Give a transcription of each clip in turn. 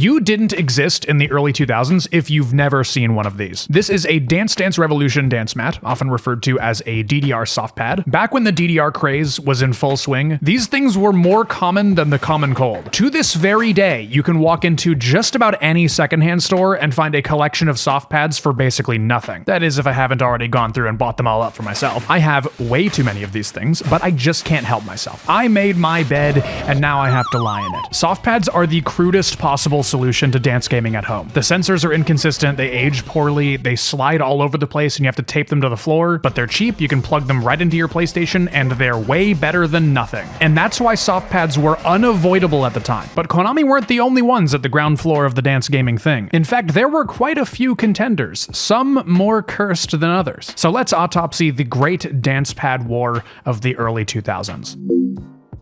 You didn't exist in the early 2000s if you've never seen one of these. This is a Dance Dance Revolution dance mat, often referred to as a DDR soft pad. Back when the DDR craze was in full swing, these things were more common than the common cold. To this very day, you can walk into just about any secondhand store and find a collection of soft pads for basically nothing. That is, if I haven't already gone through and bought them all up for myself. I have way too many of these things, but I just can't help myself. I made my bed, and now I have to lie in it. Soft pads are the crudest possible solution to dance gaming at home. The sensors are inconsistent, they age poorly, they slide all over the place, and you have to tape them to the floor, but they're cheap, you can plug them right into your PlayStation, and they're way better than nothing. And that's why soft pads were unavoidable at the time. But Konami weren't the only ones at the ground floor of the dance gaming thing. In fact, there were quite a few contenders, some more cursed than others. So let's autopsy the great dance pad war of the early 2000s.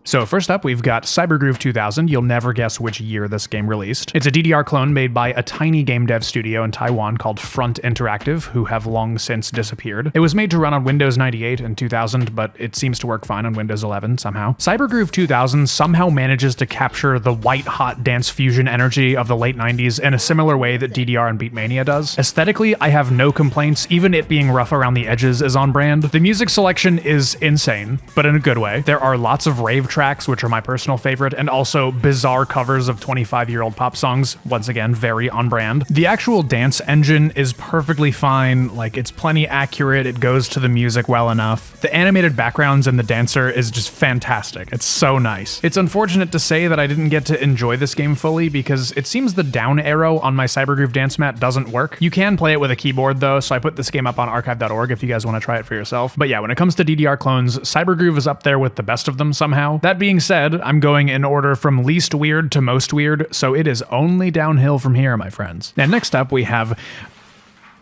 So first up, we've got CyberGroove 2000. You'll never guess which year this game released. It's a DDR clone made by a tiny game dev studio in Taiwan called Front Interactive, who have long since disappeared. It was made to run on Windows 98 and 2000, but it seems to work fine on Windows 11 somehow. CyberGroove 2000 somehow manages to capture the white-hot dance fusion energy of the late 90s in a similar way that DDR and Beatmania does. Aesthetically, I have no complaints, even it being rough around the edges is on brand. The music selection is insane, but in a good way. There are lots of rave tracks, which are my personal favorite, and also bizarre covers of 25-year-old pop songs, once again, very on brand. The actual dance engine is perfectly fine, like it's plenty accurate, it goes to the music well enough. The animated backgrounds and the dancer is just fantastic. It's so nice. It's unfortunate to say that I didn't get to enjoy this game fully because it seems the down arrow on my CyberGroove dance mat doesn't work. You can play it with a keyboard though, so I put this game up on archive.org if you guys want to try it for yourself. But yeah, when it comes to DDR clones, CyberGroove is up there with the best of them somehow. That being said, I'm going in order from least weird to most weird, so it is only downhill from here, my friends. And next up, we have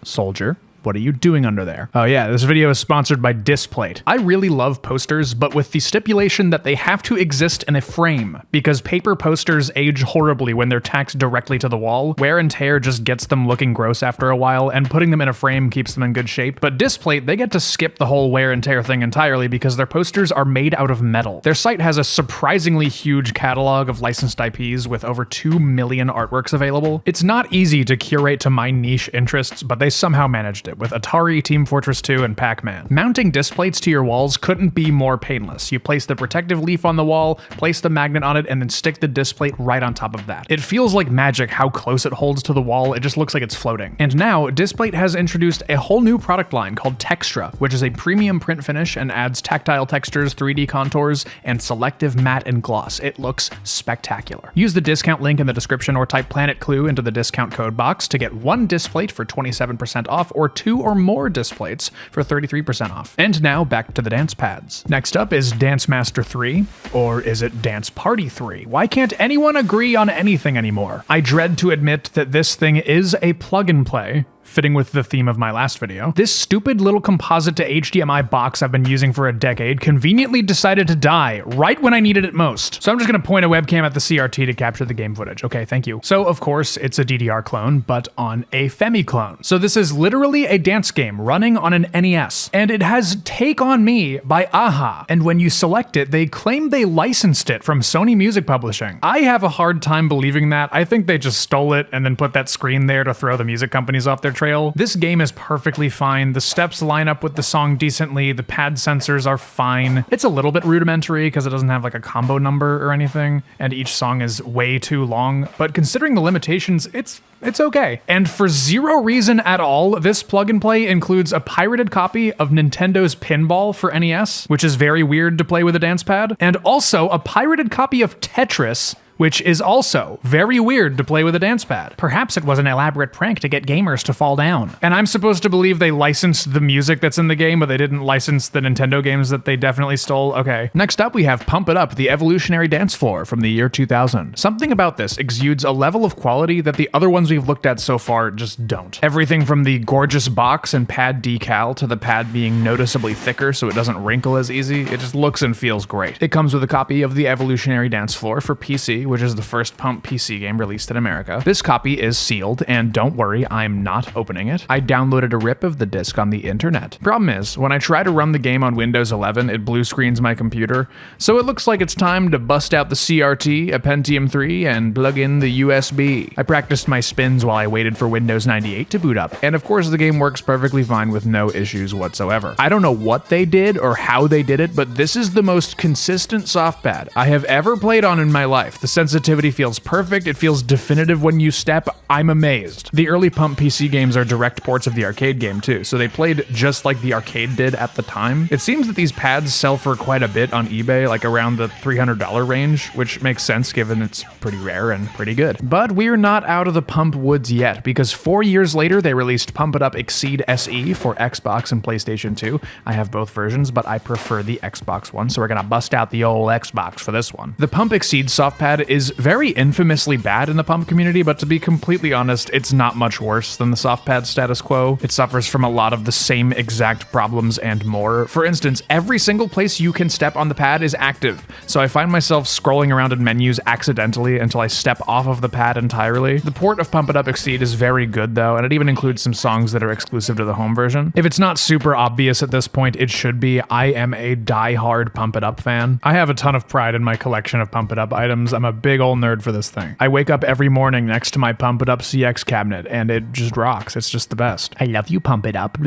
Soldier. What are you doing under there? Oh yeah, this video is sponsored by Displate. I really love posters, but with the stipulation that they have to exist in a frame, because paper posters age horribly when they're tacked directly to the wall. Wear and tear just gets them looking gross after a while, and putting them in a frame keeps them in good shape. But Displate, they get to skip the whole wear and tear thing entirely because their posters are made out of metal. Their site has a surprisingly huge catalog of licensed IPs with over 2 million artworks available. It's not easy to curate to my niche interests, but they somehow managed it with Atari, Team Fortress 2, and Pac-Man. Mounting displates to your walls couldn't be more painless. You place the protective leaf on the wall, place the magnet on it, and then stick the displate right on top of that. It feels like magic how close it holds to the wall, it just looks like it's floating. And now, Displate has introduced a whole new product line called Textra, which is a premium print finish and adds tactile textures, 3D contours, and selective matte and gloss. It looks spectacular. Use the discount link in the description or type Planet Clue into the discount code box to get 1 displate for 27% off or 2 or more displates for 33% off. And now back to the dance pads. Next up is Dance Master 3, or is it Dance Party 3? Why can't anyone agree on anything anymore? I dread to admit that this thing is a plug and play, fitting with the theme of my last video. This stupid little composite to HDMI box I've been using for a decade conveniently decided to die right when I needed it most. So I'm just gonna point a webcam at the CRT to capture the game footage. Okay, thank you. So of course it's a DDR clone, but on a Femi clone. So this is literally a dance game running on an NES, and it has Take On Me by Aha. And when you select it, they claim they licensed it from Sony Music Publishing. I have a hard time believing that. I think they just stole it and then put that screen there to throw the music companies off their trail. This game is perfectly fine. The steps line up with the song decently. The pad sensors are fine. It's a little bit rudimentary because it doesn't have like a combo number or anything, and each song is way too long, but considering the limitations, it's okay. And for zero reason at all, this plug and play includes a pirated copy of Nintendo's Pinball for NES, which is very weird to play with a dance pad, and also a pirated copy of Tetris, which is also very weird to play with a dance pad. Perhaps it was an elaborate prank to get gamers to fall down. And I'm supposed to believe they licensed the music that's in the game, but they didn't license the Nintendo games that they definitely stole. Okay. Next up, we have Pump It Up, the evolutionary dance floor from the year 2000. Something about this exudes a level of quality that the other ones we've looked at so far just don't. Everything from the gorgeous box and pad decal to the pad being noticeably thicker so it doesn't wrinkle as easy, it just looks and feels great. It comes with a copy of the evolutionary dance floor for PC, which is the first Pump PC game released in America. This copy is sealed, and don't worry, I'm not opening it. I downloaded a rip of the disc on the internet. Problem is, when I try to run the game on Windows 11, it blue screens my computer, so it looks like it's time to bust out the CRT, a Pentium 3, and plug in the USB. I practiced my spins while I waited for Windows 98 to boot up, and of course the game works perfectly fine with no issues whatsoever. I don't know what they did or how they did it, but this is the most consistent soft pad I have ever played on in my life. The sensitivity feels perfect, it feels definitive when you step. I'm amazed. The early Pump PC games are direct ports of the arcade game too, so they played just like the arcade did at the time. It seems that these pads sell for quite a bit on eBay, like around the $300 range, which makes sense given it's pretty rare and pretty good. But we're not out of the Pump woods yet, because 4 years later they released Pump It Up Exceed SE for Xbox and PlayStation 2. I have both versions, but I prefer the Xbox one, so we're gonna bust out the old Xbox for this one. The Pump Exceed soft pad is very infamously bad in the Pump community, but to be completely honest, it's not much worse than the soft pad status quo. It suffers from a lot of the same exact problems and more. For instance, every single place you can step on the pad is active, so I find myself scrolling around in menus accidentally until I step off of the pad entirely. The port of Pump It Up Exceed is very good though, and it even includes some songs that are exclusive to the home version. If it's not super obvious at this point, it should be. I am a die-hard Pump It Up fan. I have a ton of pride in my collection of Pump It Up items. I'm a big old nerd for this thing. I wake up every morning next to my Pump It Up CX cabinet, and it just rocks. It's just the best. I love you, Pump It Up.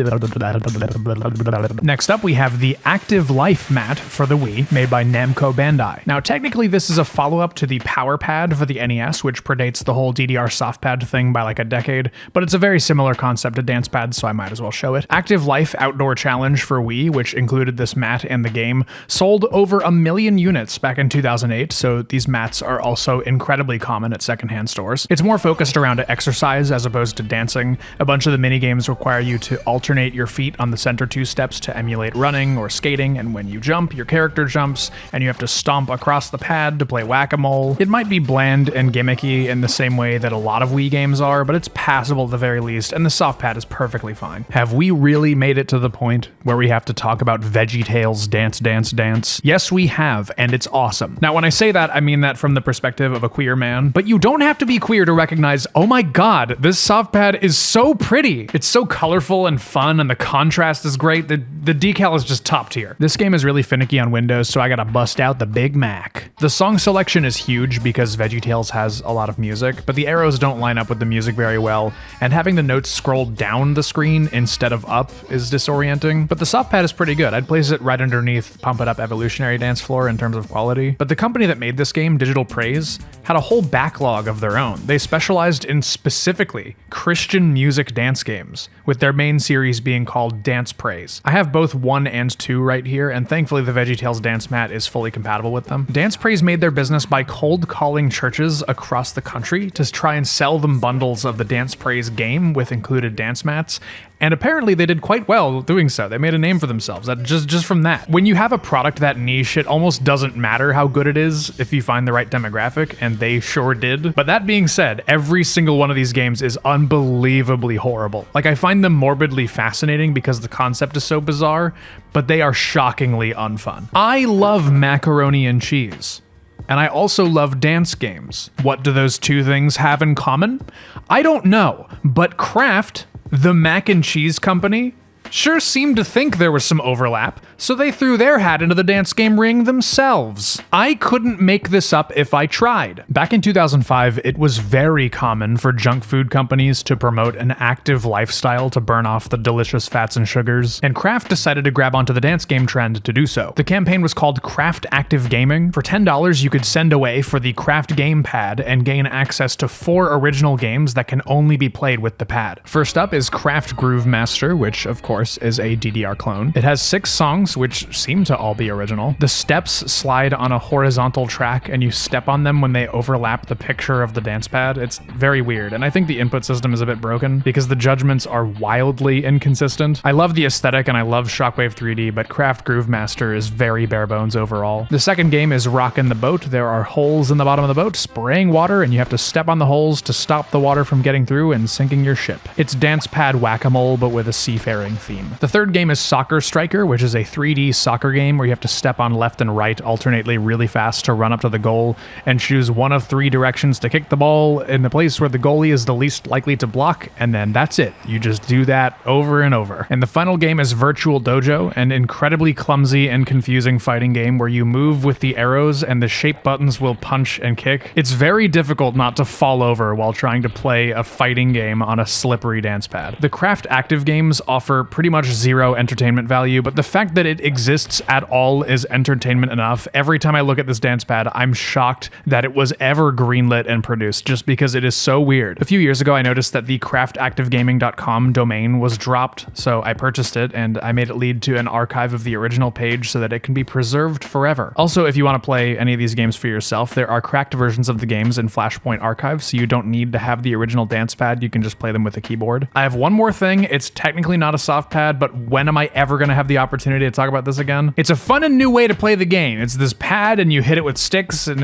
Next up, we have the Active Life mat for the Wii, made by Namco Bandai. Now, technically, this is a follow-up to the Power Pad for the NES, which predates the whole DDR soft pad thing by like a decade, but it's a very similar concept to dance pads, so I might as well show it. Active Life Outdoor Challenge for Wii, which included this mat and the game, sold over 1 million units back in 2008, so these mats are also incredibly common at secondhand stores. It's more focused around exercise as opposed to dancing. A bunch of the minigames require you to alternate your feet on the center 2 steps to emulate running or skating, and when you jump, your character jumps, and you have to stomp across the pad to play whack-a-mole. It might be bland and gimmicky in the same way that a lot of Wii games are, but it's passable at the very least, and the soft pad is perfectly fine. Have we really made it to the point where we have to talk about veggietales dance dance dance? Yes, we have, and it's awesome. Now, when I say that, I mean that from the perspective of a queer man, but you don't have to be queer to recognize, oh my god, this soft pad is so pretty. It's so colorful and fun, and the contrast is great. The decal is just top tier. This game is really finicky on Windows, so I gotta bust out the Big Mac. The song selection is huge because veggietales has a lot of music, but the arrows don't line up with the music very well, and having the notes scroll down the screen instead of up is disorienting. But the soft pad is pretty good. I'd place it right underneath Pump It Up Evolutionary Dance Floor in terms of quality. But the company that made this game, Digital Craze, had a whole backlog of their own. They specialized in specifically Christian music dance games, with their main series being called Dance Praise. I have both 1 and 2 right here, and thankfully the VeggieTales dance mat is fully compatible with them. Dance Praise made their business by cold calling churches across the country to try and sell them bundles of the Dance Praise game with included dance mats, and apparently they did quite well doing so. They made a name for themselves just from that. When you have a product that niche, it almost doesn't matter how good it is if you find the right demographic, and they sure did. But that being said, every single one of these games is unbelievably horrible. Like, I find them morbidly fascinating because the concept is so bizarre, but they are shockingly unfun. I love macaroni and cheese. And I also love dance games. What do those two things have in common? I don't know, but Kraft, the mac and cheese company, sure seemed to think there was some overlap, so they threw their hat into the dance game ring themselves. I couldn't make this up if I tried. Back in 2005, it was very common for junk food companies to promote an active lifestyle to burn off the delicious fats and sugars, and Kraft decided to grab onto the dance game trend to do so. The campaign was called Kraft Active Gaming. For $10, you could send away for the Kraft Gamepad and gain access to 4 original games that can only be played with the pad. First up is Kraft Groove Master, which of course is a DDR clone. It has 6 songs, which seem to all be original. The steps slide on a horizontal track, and you step on them when they overlap the picture of the dance pad. It's very weird, and I think the input system is a bit broken because the judgments are wildly inconsistent. I love the aesthetic and I love Shockwave 3D, but Kraft Groove Master is very bare bones overall. The second game is Rockin' the Boat. There are holes in the bottom of the boat spraying water, and you have to step on the holes to stop the water from getting through and sinking your ship. It's dance pad whack-a-mole, but with a seafaring theme. The third game is Soccer Striker, which is a 3D soccer game where you have to step on left and right alternately really fast to run up to the goal and choose one of 3 directions to kick the ball in the place where the goalie is the least likely to block, and then that's it. You just do that over and over. And the final game is Virtual Dojo, an incredibly clumsy and confusing fighting game where you move with the arrows and the shape buttons will punch and kick. It's very difficult not to fall over while trying to play a fighting game on a slippery dance pad. The Kraft active games offer pretty much zero entertainment value, but the fact that it exists at all is entertainment enough. Every time I look at this dance pad, I'm shocked that it was ever greenlit and produced, just because it is so weird. A few years ago, I noticed that the kraftactivegaming.com domain was dropped, so I purchased it and I made it lead to an archive of the original page so that it can be preserved forever. Also, if you want to play any of these games for yourself, there are cracked versions of the games in Flashpoint Archive, so you don't need to have the original dance pad, you can just play them with a keyboard. I have one more thing. It's technically not a soft pad, but when am I ever going to have the opportunity to talk about this again? It's a fun and new way to play the game. It's this pad and you hit it with sticks and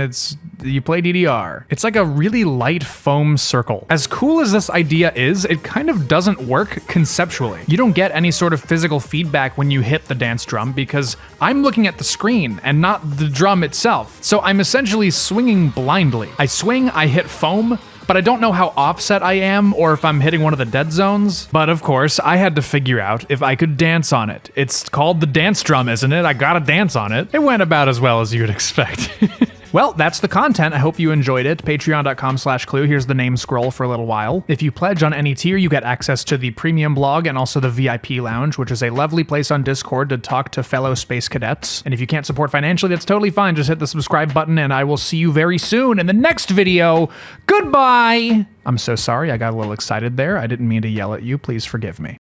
you play DDR. It's like a really light foam circle. As cool as this idea is, it kind of doesn't work conceptually. You don't get any sort of physical feedback when you hit the dance drum because I'm looking at the screen and not the drum itself. So I'm essentially swinging blindly. I swing, I hit foam, but I don't know how offset I am or if I'm hitting one of the dead zones. But of course, I had to figure out if I could dance on it. It's called the dance drum, isn't it? I gotta dance on it. It went about as well as you'd expect. Well, that's the content. I hope you enjoyed it. Patreon.com/clue. Here's the name scroll for a little while. If you pledge on any tier, you get access to the premium blog and also the VIP lounge, which is a lovely place on Discord to talk to fellow space cadets. And if you can't support financially, that's totally fine. Just hit the subscribe button and I will see you very soon in the next video. Goodbye! I'm so sorry. I got a little excited there. I didn't mean to yell at you. Please forgive me.